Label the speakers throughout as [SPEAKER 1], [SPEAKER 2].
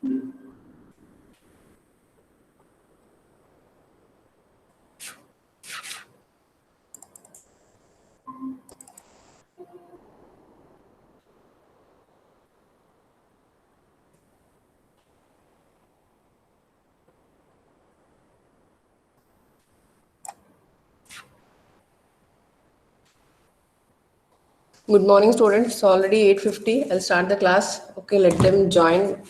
[SPEAKER 1] Good morning, students. It's already 8:50. I'll start the class. Okay, let them join.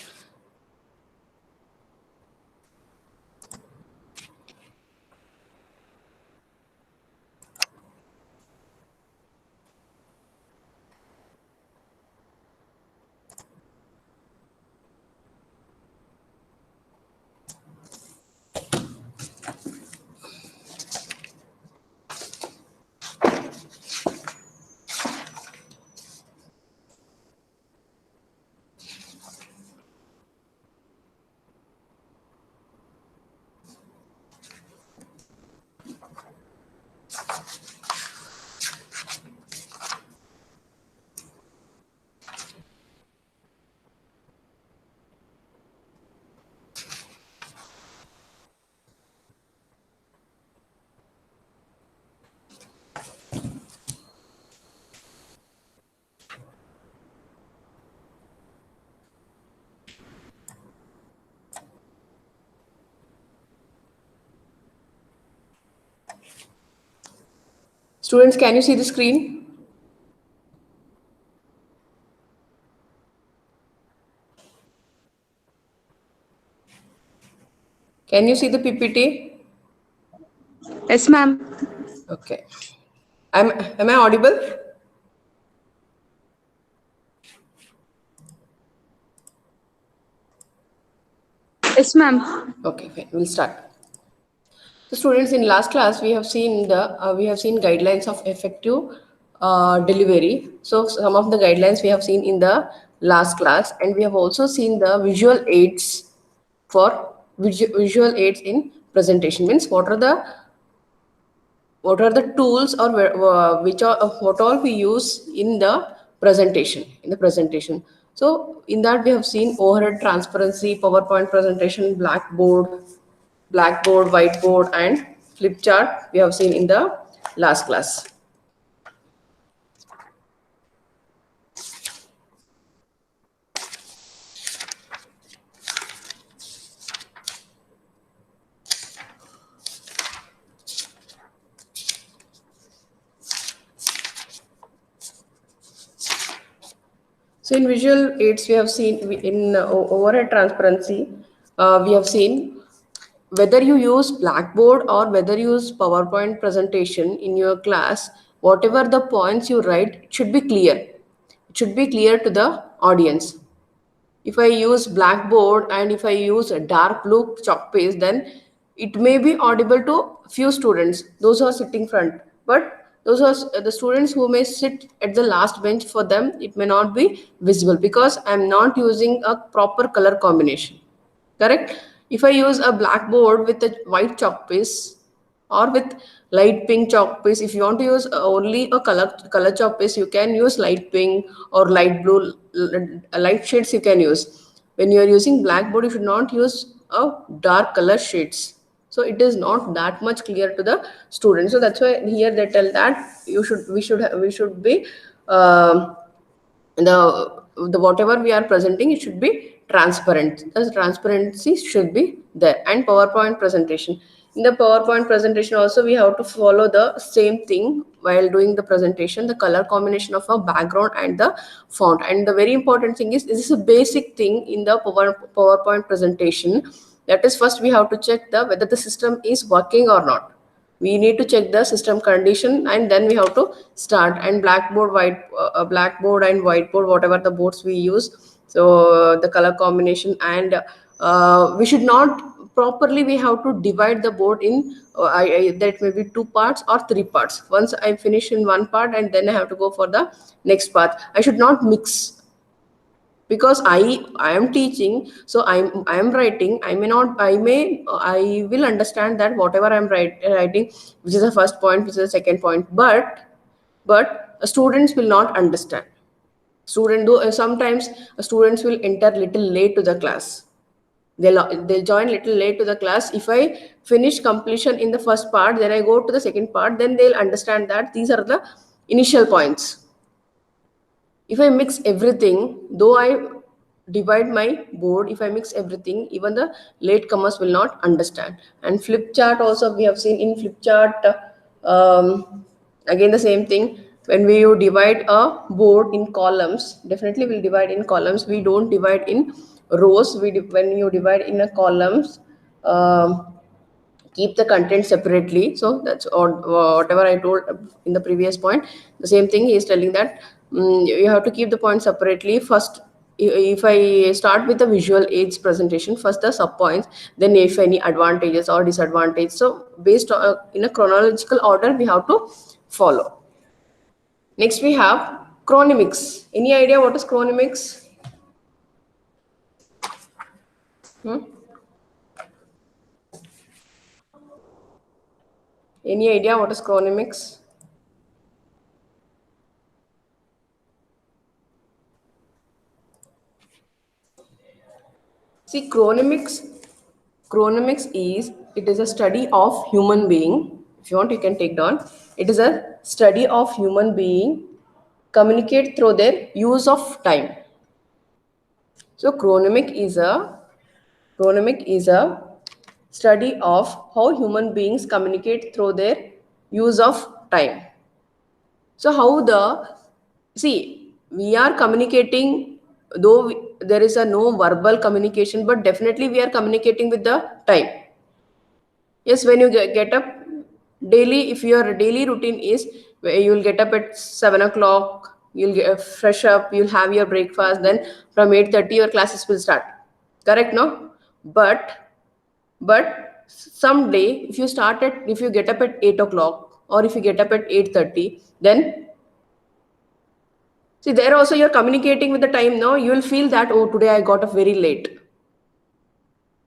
[SPEAKER 1] Students, can you see the screen? Can you see the PPT?
[SPEAKER 2] Yes, ma'am.
[SPEAKER 1] Okay. Am I audible?
[SPEAKER 2] Yes, ma'am.
[SPEAKER 1] Okay, fine. We'll start. So, students, in last class we have seen guidelines of effective delivery. So, some of the guidelines we have seen in the last class, and we have also seen the visual aids for visual aids in presentation. Means what are the tools or which are what all we use in the presentation. So in that we have seen overhead transparency, PowerPoint presentation, blackboard, whiteboard, and flip chart we have seen in the last class. So in visual aids, we have seen in overhead transparency, we have seen whether you use Blackboard or whether you use PowerPoint presentation in your class, whatever the points you write, it should be clear. It should be clear to the audience. If I use Blackboard and if I use a dark blue chalk paste, then it may be audible to few students, those who are sitting front. But those are the students who may sit at the last bench, for them it may not be visible because I'm not using a proper color combination. Correct? If I use a blackboard with a white chalk piece or with light pink chalk piece, if you want to use only a color chalk piece, you can use light pink or light blue, light shades you can use. When you are using blackboard, you should not use a dark color shades. So it is not that much clear to the student. So that's why here they tell that we should be um the whatever we are presenting, it should be transparent. The transparency should be there. And PowerPoint presentation, in the PowerPoint presentation also we have to follow the same thing while doing the presentation, the color combination of a background and the font. And the very important thing is, this is a basic thing in the PowerPoint presentation. That is, first we have to check the whether the system is working or not. We need to check the system condition, and then we have to start. And blackboard and whiteboard, whatever the boards we use, so the color combination, and we should not properly, we have to divide the board in that may be two parts or three parts. Once I finish in one part and then I have to go for the next part, I should not mix. Because I am teaching, so I am writing, I will understand that whatever I'm writing, which is the first point, which is the second point, but students will not understand. Sometimes students will enter little late to the class. They'll join little late to the class. If I finish completion in the first part, then I go to the second part, then they'll understand that these are the initial points. If I mix everything, though I divide my board, if I mix everything, even the latecomers will not understand. And flip chart also, we have seen in flip chart, again the same thing. When we divide a board in columns, definitely we'll divide in columns. We don't divide in rows. When you divide in a columns, keep the content separately. So that's whatever I told in the previous point. The same thing he is telling that you have to keep the points separately. First, if I start with the visual aids presentation, first the sub points, then if any advantages or disadvantages. So based on in a chronological order, we have to follow. Next we have chronemics. Any idea what is chronemics? Any idea what is chronemics? See, chronomics is, it is a study of human being. If you want, you can take down. It is a study of human being communicate through their use of time. So chronomic is a study of how human beings communicate through their use of time. So we are communicating, though there is a no verbal communication, but definitely we are communicating with the time. Yes, when you get up daily, if your daily routine is you will get up at 7 o'clock, you'll get fresh up, you'll have your breakfast, then from 8:30 your classes will start. Correct, no? But someday, if you get up at 8 o'clock or if you get up at 8:30, then see, there also you're communicating with the time. Now you will feel that, oh, today I got up very late.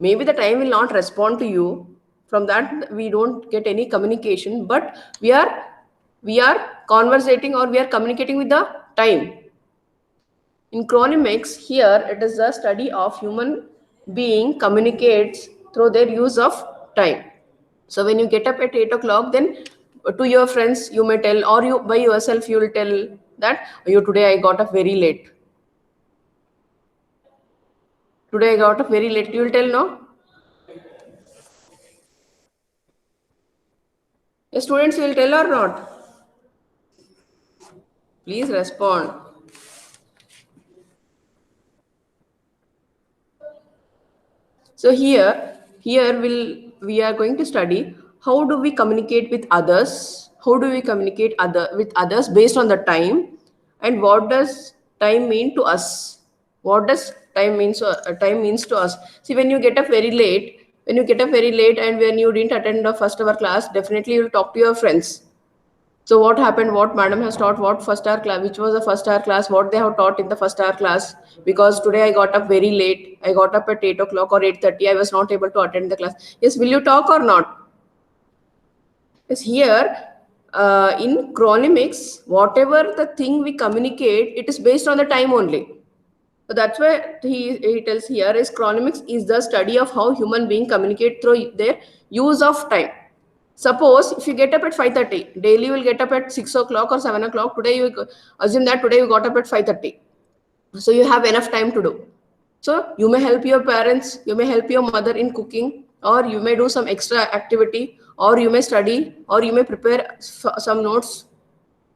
[SPEAKER 1] Maybe the time will not respond to you. From that, we don't get any communication, but we are conversating or we are communicating with the time. In chronemics, here it is the study of human being communicates through their use of time. So when you get up at 8 o'clock, then to your friends you may tell, or you by yourself you will tell that, you today I got up very late. Today I got up very late. You will tell, no? The students will tell or not? Please respond. So here we are going to study how do we communicate with others, how do we communicate with others based on the time, and what does time mean to us? What does time means to us? See, when you get up very late, and when you didn't attend the first hour class, definitely you'll talk to your friends. So what happened? What madam has taught? What first hour class? Which was the first hour class? What they have taught in the first hour class? Because today I got up very late. I got up at 8 o'clock or 8:30. I was not able to attend the class. Yes, will you talk or not? Yes, here in chronemics, whatever the thing we communicate, it is based on the time only. So that's why he tells here is chronemics is the study of how human beings communicate through their use of time. Suppose if you get up at 5:30, daily you will get up at 6 o'clock or 7 o'clock. Today you assume that today you got up at 5:30. So you have enough time to do. So you may help your parents, you may help your mother in cooking, or you may do some extra activity, or you may study, or you may prepare some notes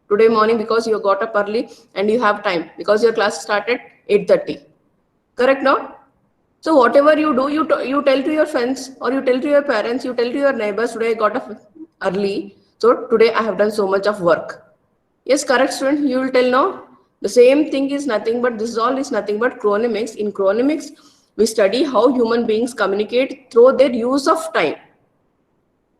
[SPEAKER 1] today morning because you got up early and you have time because your class started 8:30. Correct, no? So whatever you do, you tell to your friends or you tell to your parents, you tell to your neighbors, today I got up early, so today I have done so much of work. Yes, correct, student, you will tell no. The same thing is nothing but this all is nothing but chronemics. In chronemics, we study how human beings communicate through their use of time.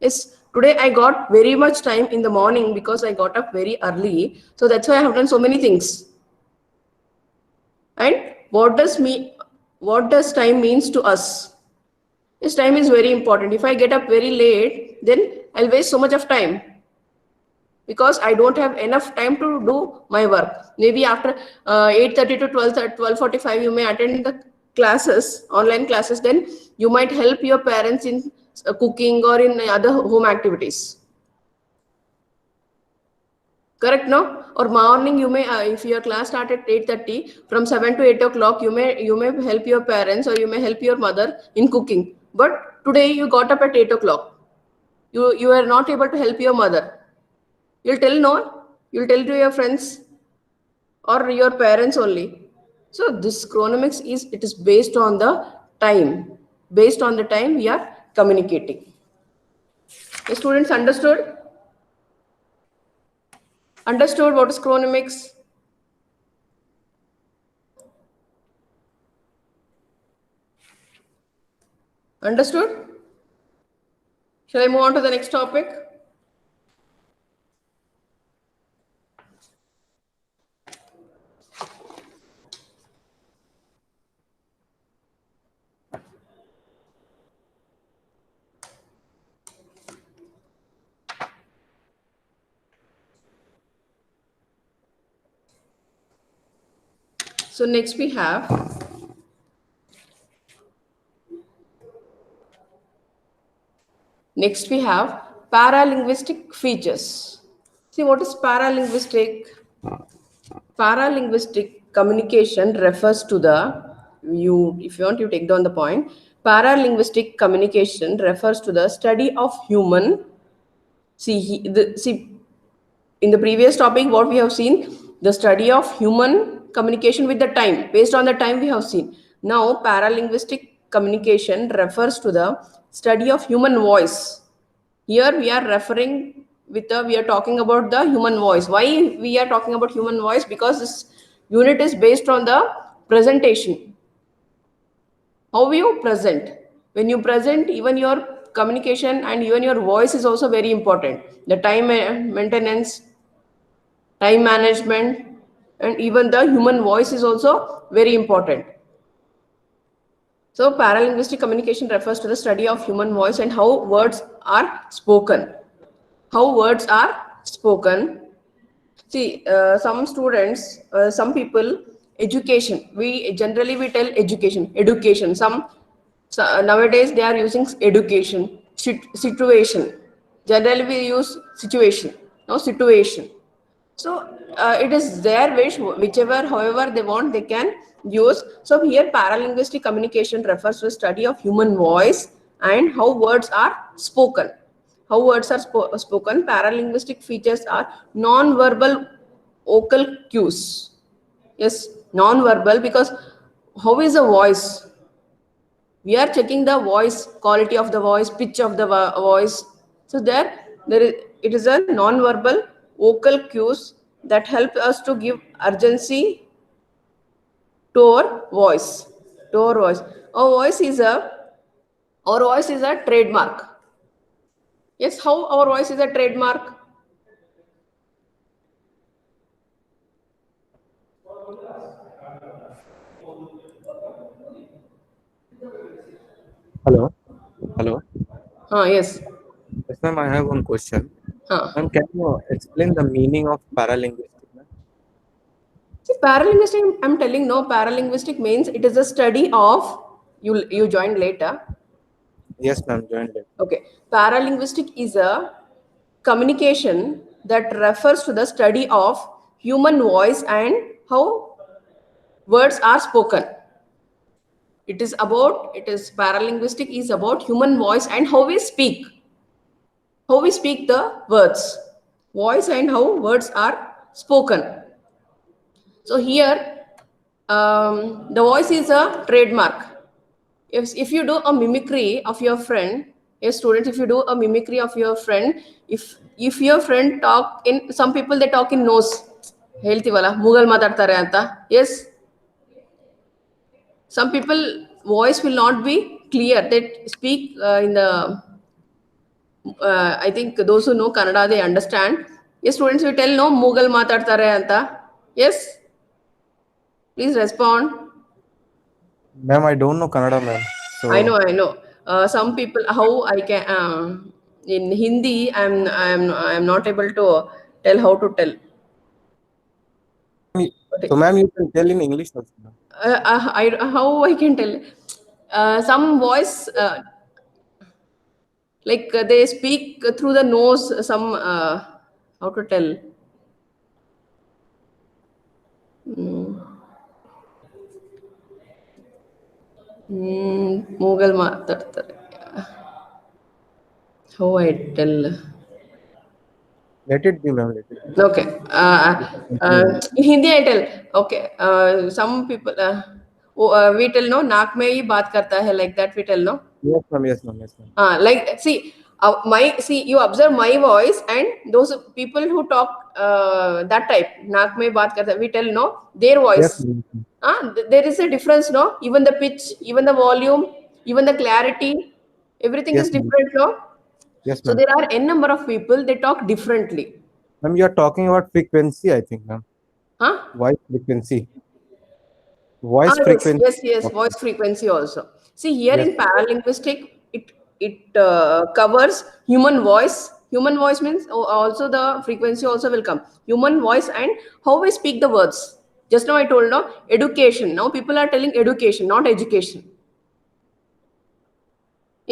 [SPEAKER 1] Yes, today I got very much time in the morning because I got up very early. So that's why I have done so many things. And what does time means to us? Yes, time is very important. If I get up very late, then I'll waste so much of time because I don't have enough time to do my work. Maybe after 8:30 to 12:45, you may attend the classes, online classes, then you might help your parents in cooking or in other home activities. Correct, no? Or morning you may, if your class start at 8:30, from 7 to 8 o'clock, you may help your parents or you may help your mother in cooking. But today you got up at 8 o'clock. You are not able to help your mother. You'll tell no? You'll tell to your friends or your parents only. So this chronomics is based on the time. Based on the time we are communicating. The students understood? Understood what is chronomics? Understood? Shall I move on to the next topic? So next we have paralinguistic features. See, what is paralinguistic? Paralinguistic communication refers to if you want, you take down the point. Paralinguistic communication refers to the study of human. See, in the previous topic, what we have seen, the study of human communication with the time. Based on the time we have seen. Now, paralinguistic communication refers to the study of human voice. Here we are we are talking about the human voice. Why we are talking about human voice? Because this unit is based on the presentation. How you present? When you present, even your communication and even your voice is also very important. The time maintenance, time management, and even the human voice is also very important. So paralinguistic communication refers to the study of human voice and how words are spoken. How words are spoken. See, some students, some people, education. We tell education. Nowadays they are using education, situation. Generally we use situation. No, situation. So it is their wish, however they want, they can use. So here paralinguistic communication refers to the study of human voice and how words are spoken. How words are spoken. Paralinguistic features are non-verbal vocal cues. Yes, non-verbal, because how is a voice? We are checking the voice, quality of the voice, pitch of the voice. So it is a non-verbal vocal cues that help us to give urgency to our voice. To our voice. Our voice is a trademark. Yes, how our voice is a trademark?
[SPEAKER 3] Hello. Hello.
[SPEAKER 1] Yes.
[SPEAKER 3] Yes, ma'am, I have one question.
[SPEAKER 1] Huh.
[SPEAKER 3] Ma'am, can you explain the meaning of paralinguistic, ma'am?
[SPEAKER 1] See, paralinguistic, I'm telling no, paralinguistic means it is a study of, you joined later.
[SPEAKER 3] Yes, ma'am, joined it.
[SPEAKER 1] Okay. Paralinguistic is a communication that refers to the study of human voice and how words are spoken. It is paralinguistic is about human voice and how we speak. How we speak the words. Voice and how words are spoken. So here, the voice is a trademark. If you do a mimicry of your friend, yes, students, if you do a mimicry of your friend, if your friend talk in, some people they talk in nose, ಹೇಳ್ತೀವಲ್ಲ ಮೂಗಲ್ ಮಾತಾಡ್ತಾರೆ ಅಂತ. Yes, some people voice will not be clear. They speak in the I think those who know Kannada, they understand. Yes, students, we tell no ಮೂಗಲ್ ಮಾತಾಡ್ತಾರೆ ಅಂತ. Yes, please respond.
[SPEAKER 3] Ma'am, I don't know Kannada, ma'am. So
[SPEAKER 1] I know. Some people, how I can in Hindi, I'm not able to tell how to tell.
[SPEAKER 3] So, ma'am, you can tell in English also, ma'am.
[SPEAKER 1] how I can tell? Some voice, like they speak through the nose. Some how to tell? Mughal ಮಾತಾಡ್ತಾರೆ. How I tell?
[SPEAKER 3] Let it be, ma'am. Let it be.
[SPEAKER 1] Okay. In Hindi I tell. Okay. Some people we tell no नाक में ही बात करता है, like that we tell no.
[SPEAKER 3] Yes, ma'am. Yes, ma'am. Yes, ma'am.
[SPEAKER 1] Like see you observe my voice and those people who talk that type नाक में बात करता है, we tell no their voice.
[SPEAKER 3] Yes, ma'am.
[SPEAKER 1] There is a difference no, even the pitch, even the volume, even the clarity, everything
[SPEAKER 3] Yes,
[SPEAKER 1] is
[SPEAKER 3] ma'am.
[SPEAKER 1] different no.
[SPEAKER 3] Yes,
[SPEAKER 1] So
[SPEAKER 3] ma'am.
[SPEAKER 1] there are n number of people, they talk differently.
[SPEAKER 3] Ma'am, you are talking about frequency, I think, ma'am.
[SPEAKER 1] Huh?
[SPEAKER 3] Voice frequency. Voice
[SPEAKER 1] Yes,
[SPEAKER 3] frequency.
[SPEAKER 1] yes,
[SPEAKER 3] Okay.
[SPEAKER 1] voice frequency also. See here
[SPEAKER 3] Yes.
[SPEAKER 1] in paralinguistic, it covers human voice. Human voice means also the frequency also will come. Human voice and how we speak the words. Just now I told no education. Now people are telling education, not education.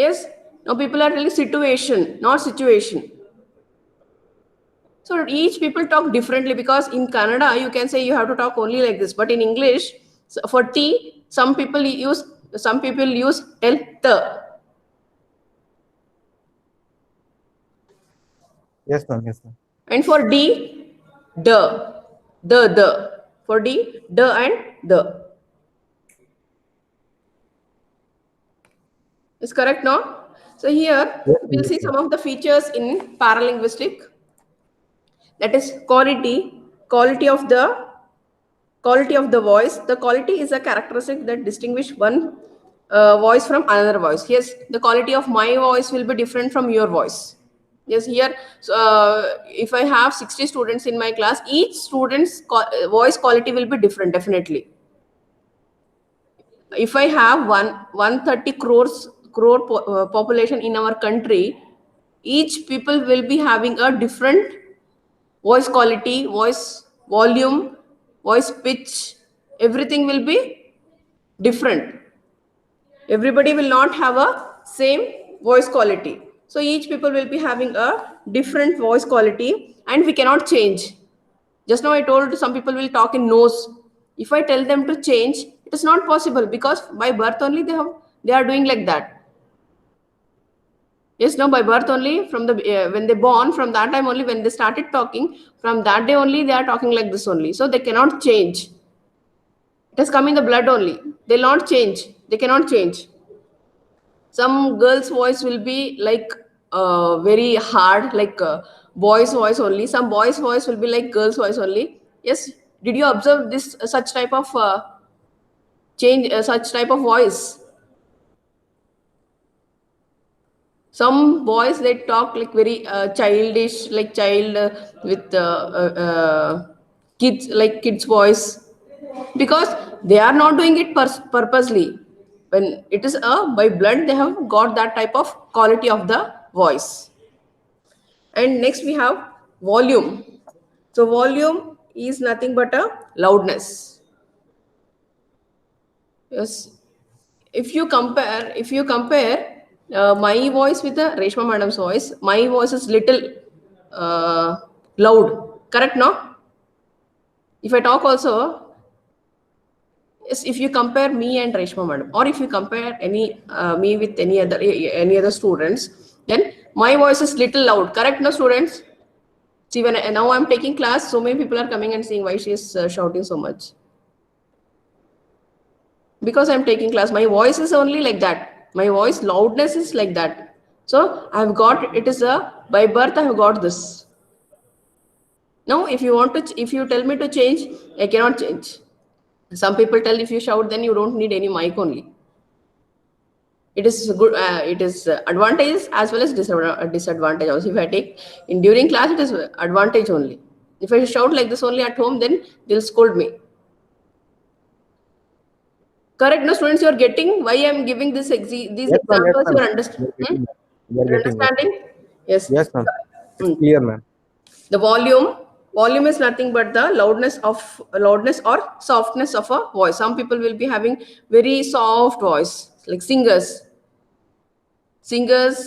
[SPEAKER 1] Yes. Now people are telling situation, not situation. So each people talk differently because in Kannada you can say you have to talk only like this, but in English for T some people use tell the.
[SPEAKER 3] Yes, ma'am. Yes, ma'am.
[SPEAKER 1] And for D the for D the and the is correct now. So here
[SPEAKER 3] Yes,
[SPEAKER 1] we'll
[SPEAKER 3] yes,
[SPEAKER 1] see
[SPEAKER 3] ma'am.
[SPEAKER 1] some of the features in paralinguistic, that is quality of the voice. The quality is a characteristic that distinguish one voice from another voice. Yes, the quality of my voice will be different from your voice. Yes, here so, if I have 60 students in my class, each student's voice quality will be different definitely. If I have 130 crore population in our country, each people will be having a different voice quality, voice volume, voice pitch, everything will be different. Everybody will not have a same voice quality. So each people will be having a different voice quality and we cannot change. Just now I told some people will talk in nose. If I tell them to change, it is not possible because by birth only they are doing like that. Yes, no, by birth only, from the when they born, from that time only, when they started talking, from that day only they are talking like this only. So they cannot change. It has come in the blood only. They'll not change. They cannot change. Some girls' voice will be like very hard, like boys' voice only. Some boys' voice will be like girls' voice only. Yes. Did you observe this such type of change, such type of voice? Some boys they talk like very childish, like child with kids, like kids' voice, because they are not doing it purposely. When it is by blood, they have got that type of quality of the voice. And next we have volume. So volume is nothing but a loudness. Yes. If you compare my voice with the Reshma madam's voice, my voice is little uh, loud. Correct, no? If I talk also, yes, if you compare me and Reshma madam, or if you compare any me with any other students, then my voice is little loud. Correct, no, students? See, now I'm taking class, so many people are coming and saying why she is shouting so much. Because I'm taking class, my voice is only like that. My voice loudness is like that. So I've got it is a by birth I've got this. Now, if you tell me to change, I cannot change. Some people tell if you shout, then you don't need any mic only. It is good. It is advantages as well as disadvantage. Also, if I take in during class, it is advantage only. If I shout like this only at home, then they'll scold me. Correct, no, students, you are getting why I am giving these
[SPEAKER 3] Yes, ma'am. Yes,
[SPEAKER 1] examples. You
[SPEAKER 3] ma'am.
[SPEAKER 1] are understanding?
[SPEAKER 3] We are getting that. We are
[SPEAKER 1] You're
[SPEAKER 3] getting that.
[SPEAKER 1] understanding? Yes.
[SPEAKER 3] Yes, ma'am. It's
[SPEAKER 1] Mm.
[SPEAKER 3] clear, ma'am.
[SPEAKER 1] The volume. volume is nothing but the loudness or softness of a voice. Some people will be having very soft voice, like singers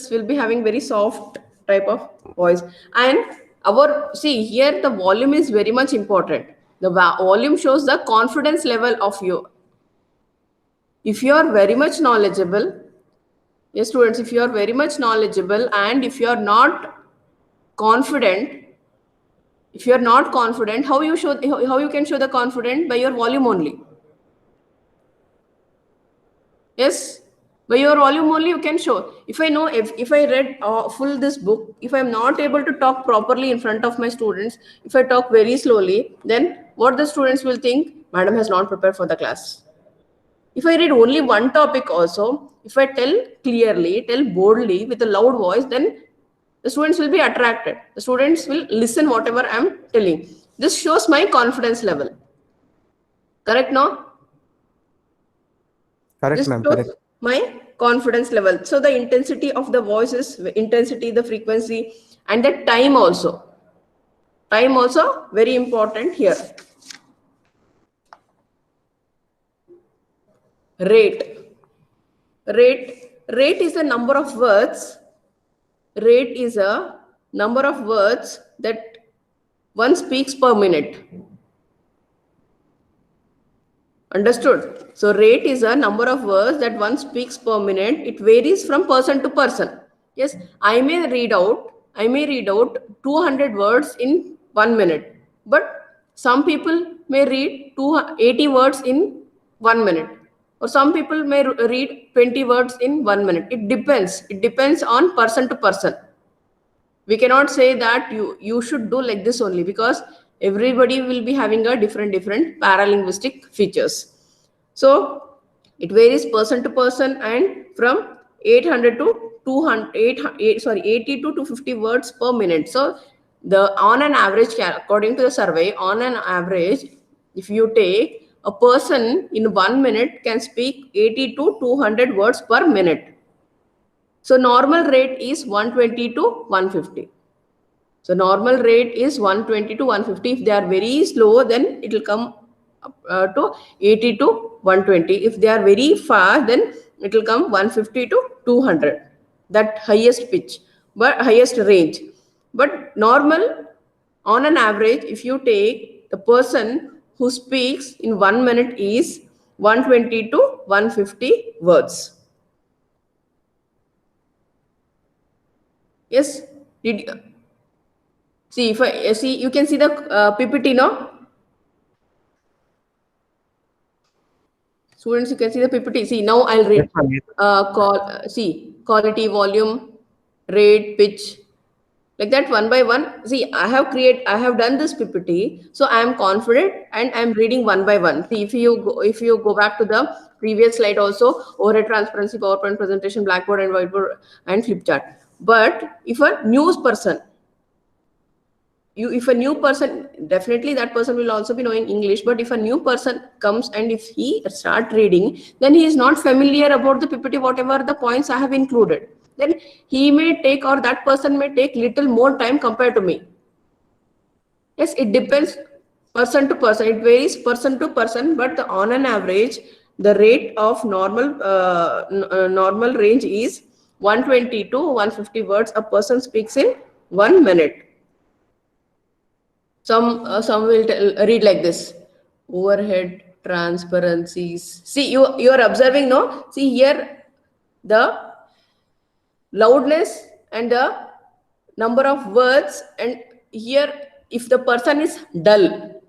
[SPEAKER 1] will be having very soft type of voice. And our, see here, the volume is very much important. The volume shows the confidence level of you. If you are very much knowledgeable, yes students, if you are very much knowledgeable and if you are not confident, how you can show the confidence? By your volume only. Yes, by your volume only you can show. If I know, if I read full this book, if I'm not able to talk properly in front of my students, if I talk very slowly, then what the students will think? Madam has not prepared for the class. If I read only one topic also, if I tell clearly, tell boldly with a loud voice, then the students will be attracted. The students will listen whatever I'm telling. This shows my confidence level. Correct, no?
[SPEAKER 3] Correct,
[SPEAKER 1] This
[SPEAKER 3] ma'am.
[SPEAKER 1] shows
[SPEAKER 3] Correct.
[SPEAKER 1] my confidence level. So the intensity of the voice is intensity, the frequency, and the time also. Time also very important here. Rate. Rate is the number of words. Rate is a number of words that one speaks per minute. Understood? So rate is a number of words that one speaks per minute. It varies from person to person. Yes, I may read out 200 words in 1 minute, but some people may read 80 words in 1 minute, or some people may read 20 words in 1 minute. It depends on person to person. We cannot say that you should do like this only, because everybody will be having a different paralinguistic features. So it varies person to person, and from 800 to 80 to 250 words per minute. So on an average, according to the survey, on an average, if you take a person in 1 minute can speak 80 to 200 words per minute. So normal rate is 120 to 150. So normal rate is 120 to 150. If they are very slow, then it will come to 80 to 120. If they are very fast, then it will come 150 to 200. That highest pitch, but highest range. But normal, on an average, if you take the person who speaks in 1 minute is 120 to 150 words. Yes, see, if I see, you can see the PPT, no? Students, you can see the PPT. See, now I'll read.
[SPEAKER 3] Yes, ma'am. Yes.
[SPEAKER 1] See, quality, volume, rate, pitch, like that one by one. See, I have done this PPT, so I am confident and I am reading one by one. See, if you go back to the previous slide also, overhead transparency, PowerPoint presentation, Blackboard and whiteboard and flip chart. But if a news person, if a new person, definitely that person will also be knowing English, but if a new person comes and if he start reading, then he is not familiar about the PPT, whatever the points I have included, then he may take, or that person may take little more time compared to me. Yes, it depends person to person, it varies person to person, but on an average, the rate of normal range is 120 to 150 words a person speaks in 1 minute. Some will read like this: overhead transparencies. See, you are observing, no? See here, the loudness and the number of words, and here if the person is dull.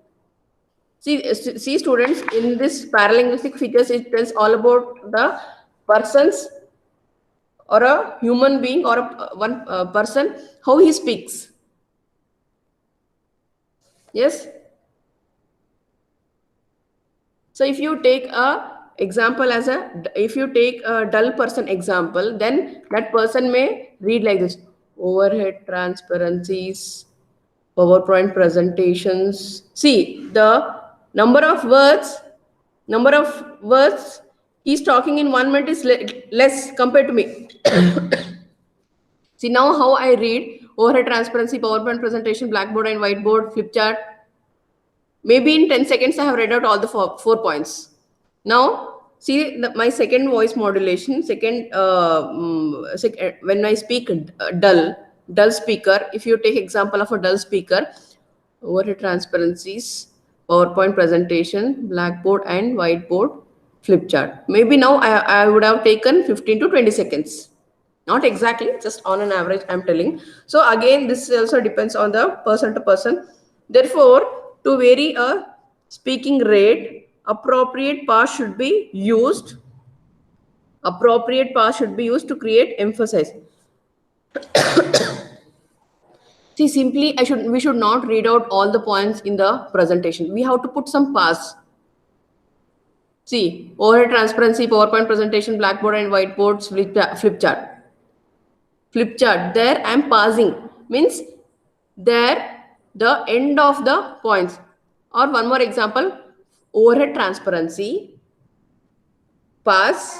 [SPEAKER 1] See students, in this paralinguistic features, it tells all about the persons, or a human being, or one person, how he speaks. Yes. So if you take a example if you take a dull person example, then that person may read like this: overhead transparencies, PowerPoint presentations. See, the number of words he's talking in 1 minute is less compared to me. See now how I read Overhead transparency, PowerPoint presentation, blackboard and whiteboard, flip chart. Maybe in 10 seconds, I have read out all the four points. Now, see my second voice modulation, when I speak dull speaker, if you take example of a dull speaker, overhead transparencies, PowerPoint presentation, blackboard and whiteboard, flip chart. Maybe now I would have taken 15 to 20 seconds. Not exactly, just on an average, I'm telling. So again, this also depends on the person to person. Therefore, to vary a speaking rate, appropriate pause should be used. Appropriate pause should be used to create emphasis. See, simply, we should not read out all the points in the presentation. We have to put some pause. See, overhead transparency, PowerPoint presentation, blackboard and whiteboards, flip chart. Flip chart, there I am pausing, means there the end of the points. Or one more example, overhead transparency, pause,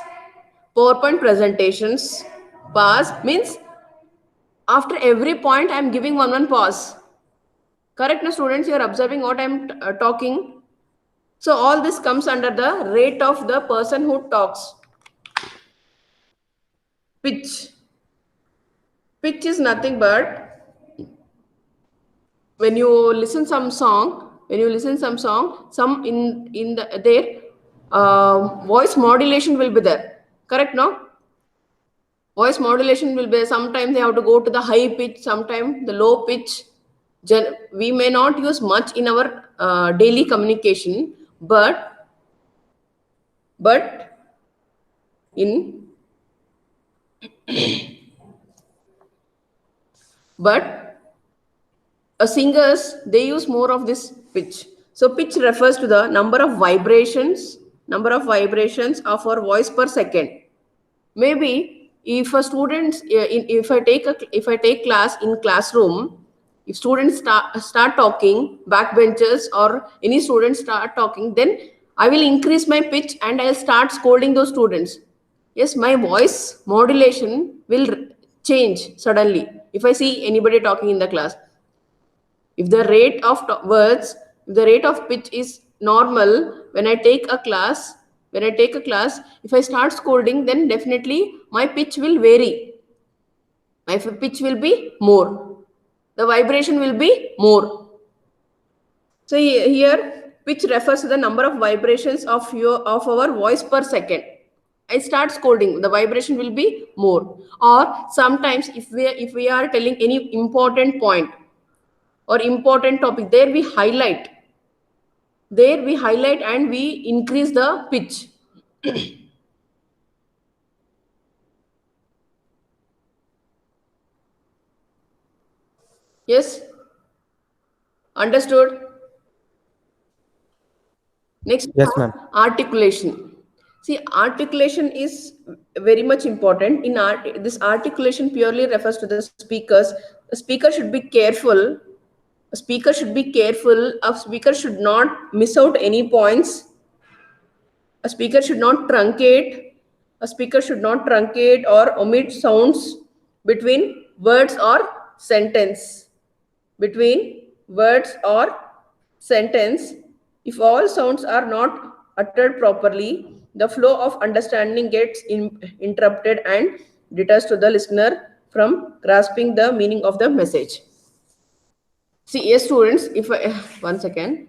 [SPEAKER 1] PowerPoint presentations, pause, means after every point I am giving one pause. Correct, no students? You are observing what I am talking. So all this comes under the rate of the person who talks. Pitch. Pitch is nothing but when you listen some song, some in their voice modulation will be there. Correct, no? Voice modulation will be, sometimes they have to go to the high pitch, sometimes the low pitch. We may not use much in our daily communication, but in singers, they use more of this pitch. So pitch refers to the number of vibrations of our voice per second. Maybe if a student, if I take class in classroom, if students start talking, backbenchers or any students start talking, then I will increase my pitch and I'll start scolding those students. Yes, my voice modulation will change suddenly if I see anybody talking in the class. If the rate of words, if the rate of pitch is normal, when I take a class, if I start scolding, then definitely my pitch will vary. My pitch will be more. The vibration will be more. So here, pitch refers to the number of vibrations of our voice per second. I start scolding, the vibration will be more. Or sometimes if we are telling any important point or important topic, there we highlight and we increase the pitch. Yes, understood. Next,
[SPEAKER 3] Yes, ma'am.
[SPEAKER 1] articulation. See, articulation is very much important. In this articulation purely refers to the speakers. A speaker should be careful. A speaker should be careful. A speaker should not miss out any points. A speaker should not truncate. A speaker should not truncate or omit sounds between words or sentence. Between words or sentence, if all sounds are not uttered properly, the flow of understanding gets interrupted and deters to the listener from grasping the meaning of the message. See, yes, students, if I, one second.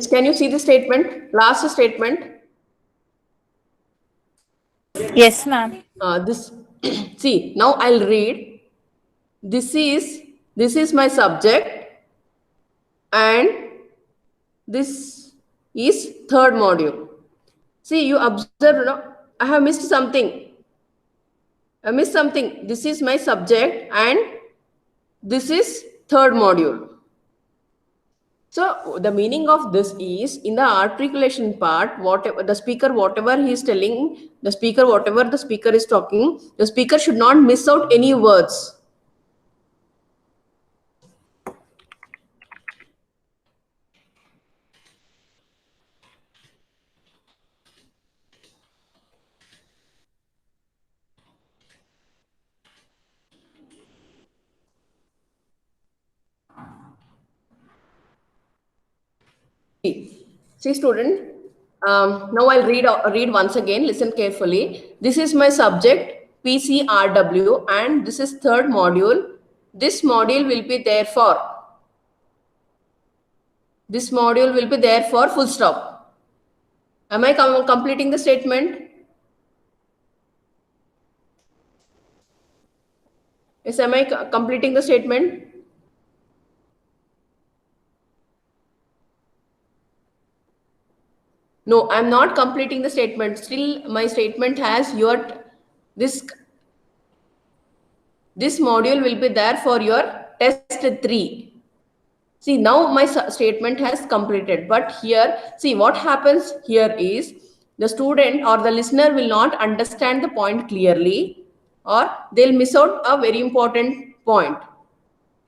[SPEAKER 1] Can you see the statement? Last statement.
[SPEAKER 4] Yes, ma'am.
[SPEAKER 1] This see, now I'll read. This is my subject, and this is third module. See, you observe, no? I have missed something. This is my subject, and this is third module. So the meaning of this is in the articulation part, whatever the speaker, whatever he is telling, the speaker, whatever the speaker is talking, the speaker should not miss out any words. See, student, now I'll read once again. Listen carefully. This is my subject, PCRW, and this is third module. This module will be there for. This module will be there for full stop. Am I completing the statement? Yes, am I completing the statement? No, I'm not completing the statement. Still, my statement has your this this module will be there for your test 3. See, now my statement has completed. But here, see what happens here is the student or the listener will not understand the point clearly, or they'll miss out a very important point.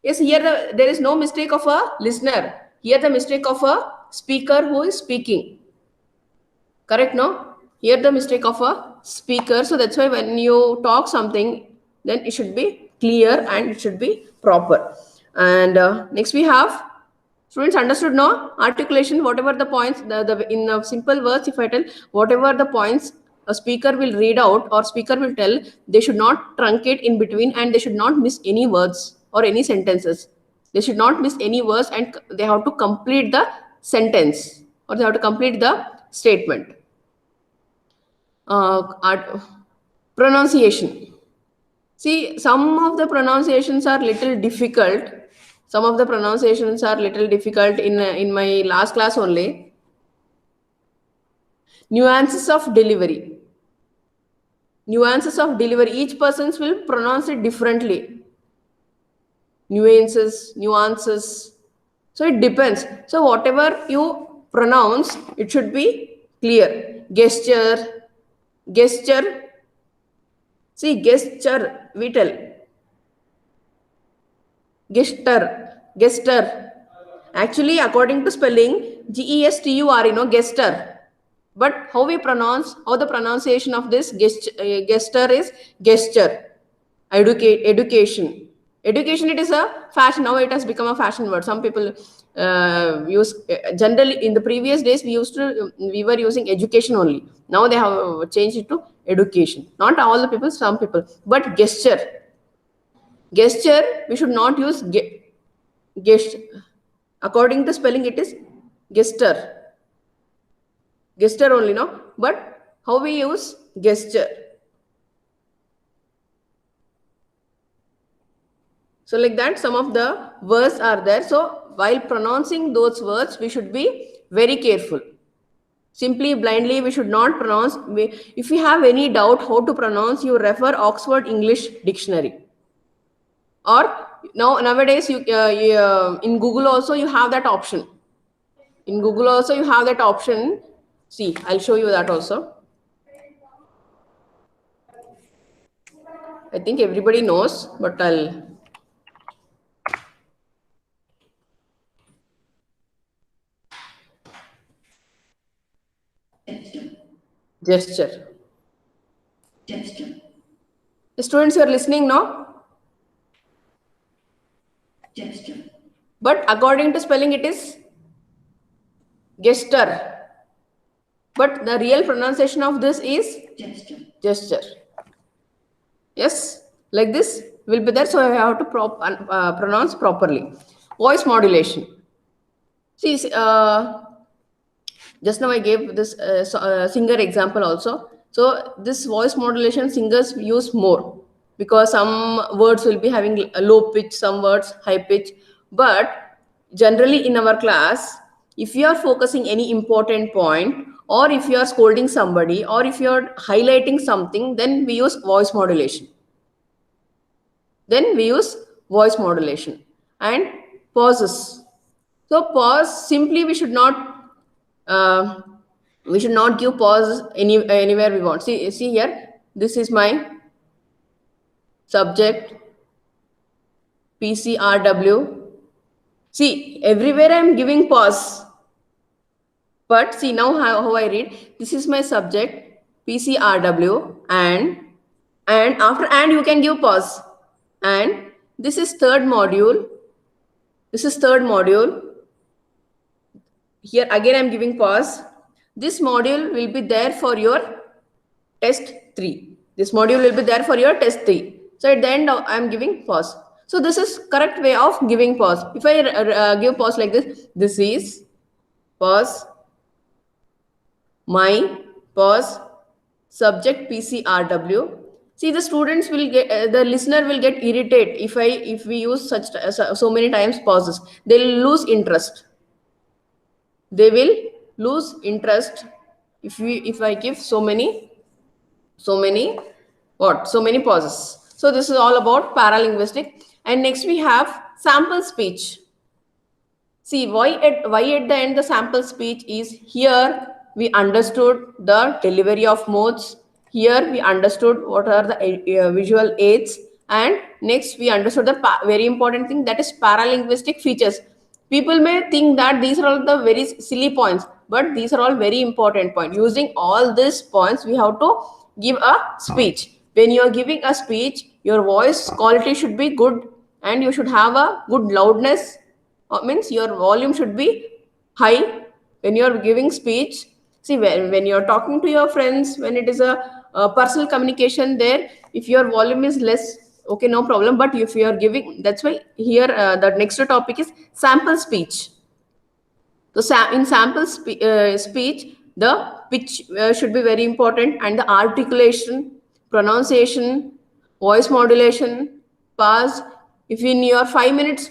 [SPEAKER 1] Yes, here there is no mistake of a listener. Here the mistake of a speaker who is speaking. Correct, no? Here the mistake of a speaker. So that's why when you talk something, then it should be clear and it should be proper. And next we have, students understood, no? Articulation, whatever the points, in simple words, if I tell, whatever the points a speaker will read out or speaker will tell, they should not truncate in between and they should not miss any words or any sentences. They should not miss any words and they have to complete the sentence or they have to complete the statement. Pronunciation. See, some of the pronunciations are little difficult. Some of the pronunciations are little difficult in my last class only. Nuances of delivery. Nuances of delivery. Each person will pronounce it differently. Nuances. So it depends. So whatever you pronounce, it should be clear. Gesture. See, gesture, we tell. Gesture. Actually, according to spelling, Gesture, gesture. But how we pronounce, how the pronunciation of this gesture is gesture. Education. Education, it is a fashion. Now it has become a fashion word. Some people use, generally in the previous days, we were using education only. Now they have changed it to education. Not all the people, some people. But gesture, we should not use gesture. According to spelling, it is gesture. Gesture only, no? But how we use gesture? So like that, some of the words are there. So while pronouncing those words, we should be very careful. Simply blindly, we should not pronounce. If you have any doubt how to pronounce, you refer Oxford English Dictionary. Or nowadays, you in Google also you have that option. In Google also you have that option. See, I'll show you that also. I think everybody knows, but I'll. Gesture. The students, you are listening now? Gesture. But according to spelling, it is gesture. But the real pronunciation of this is gesture. Yes, like this will be there. So I have to pronounce properly. Voice modulation. See, just now I gave this singer example also. So this voice modulation singers use more because some words will be having a low pitch, some words high pitch. But generally in our class, if you are focusing any important point, or if you are scolding somebody, or if you are highlighting something, then we use voice modulation. And pauses. So pause, simply we should not give pause anywhere we want. See here, this is my subject PCRW. See, everywhere I am giving pause. But see now how I read. This is my subject PCRW, and after and you can give pause. And this is third module. This is third module. Here again I'm giving pause. This module will be there for your test 3. This module will be there for your test 3. So at the end I'm giving pause. So this is correct way of giving pause. If I give pause like this is pause, my pause, subject PCRW. See, the students will get, the listener will get irritated if we use such so many times pauses. They'll lose interest. They will lose interest if I give so many pauses. So this is all about paralinguistic. And next we have sample speech. See, why at the end the sample speech is here we understood the delivery of modes. Here we understood what are the visual aids, and next we understood the very important thing, that is paralinguistic features. People may think that these are all the very silly points, but these are all very important points. Using all these points, we have to give a speech. When you are giving a speech, your voice quality should be good, and you should have a good loudness. Means your volume should be high when you are giving speech. See, when you are talking to your friends, when it is a personal communication, there if your volume is less, okay, no problem. But if you are giving, that's why here the next topic is sample speech. So in sample speech, the pitch should be very important, and the articulation, pronunciation, voice modulation, pause. If in your 5 minutes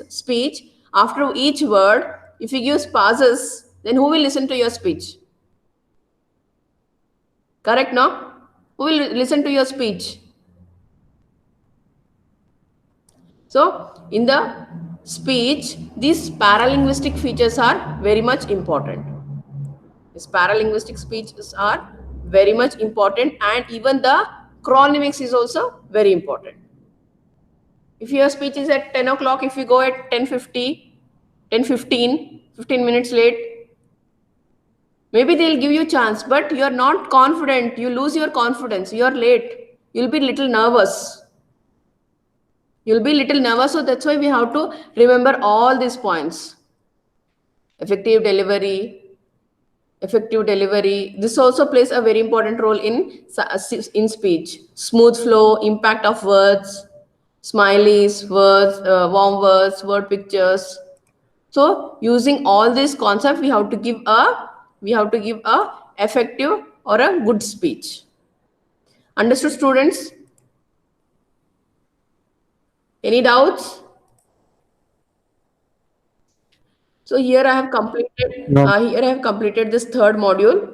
[SPEAKER 1] speech, after each word, if you give pauses, then who will listen to your speech? Correct, no? Who will listen to your speech? So in the speech, these paralinguistic features are very much important. These paralinguistic speeches are very much important, and even the chronemics is also very important. If your speech is at 10 o'clock, if you go at 10:50, 10:15, 15 minutes late, maybe they'll give you chance, but you're not confident. You lose your confidence. You're late. You'll be little nervous. So that's why we have to remember all these points. Effective delivery. This also plays a very important role in speech. Smooth flow, impact of words, smileys, words, warm words, word pictures. So using all these concepts, we have to give a effective or a good speech. Understood, students? Any doubts? So here I have completed.
[SPEAKER 3] No.
[SPEAKER 1] Here I have completed this third module.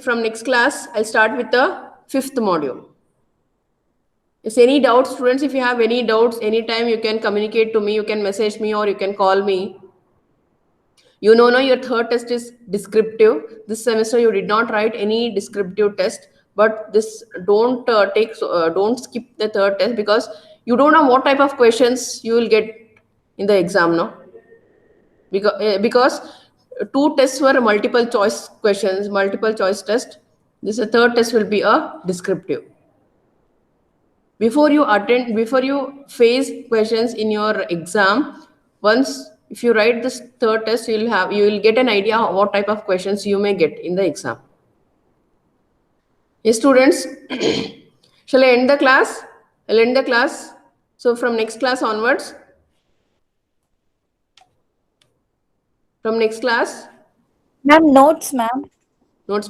[SPEAKER 1] From next class, I'll start with the fifth module. Is any doubts, students? If you have any doubts, anytime you can communicate to me. You can message me or you can call me. You know, your third test is descriptive. This semester you did not write any descriptive test, but this don't skip the third test, because you don't know what type of questions you will get in the exam, no? Because two tests were multiple choice questions, multiple choice test. This third test will be a descriptive. Before you face questions in your exam, once if you write this third test, you will get an idea of what type of questions you may get in the exam. Yes, students. Shall I end the class? I'll end the class. So from next class onwards,
[SPEAKER 4] Ma'am, notes, ma'am.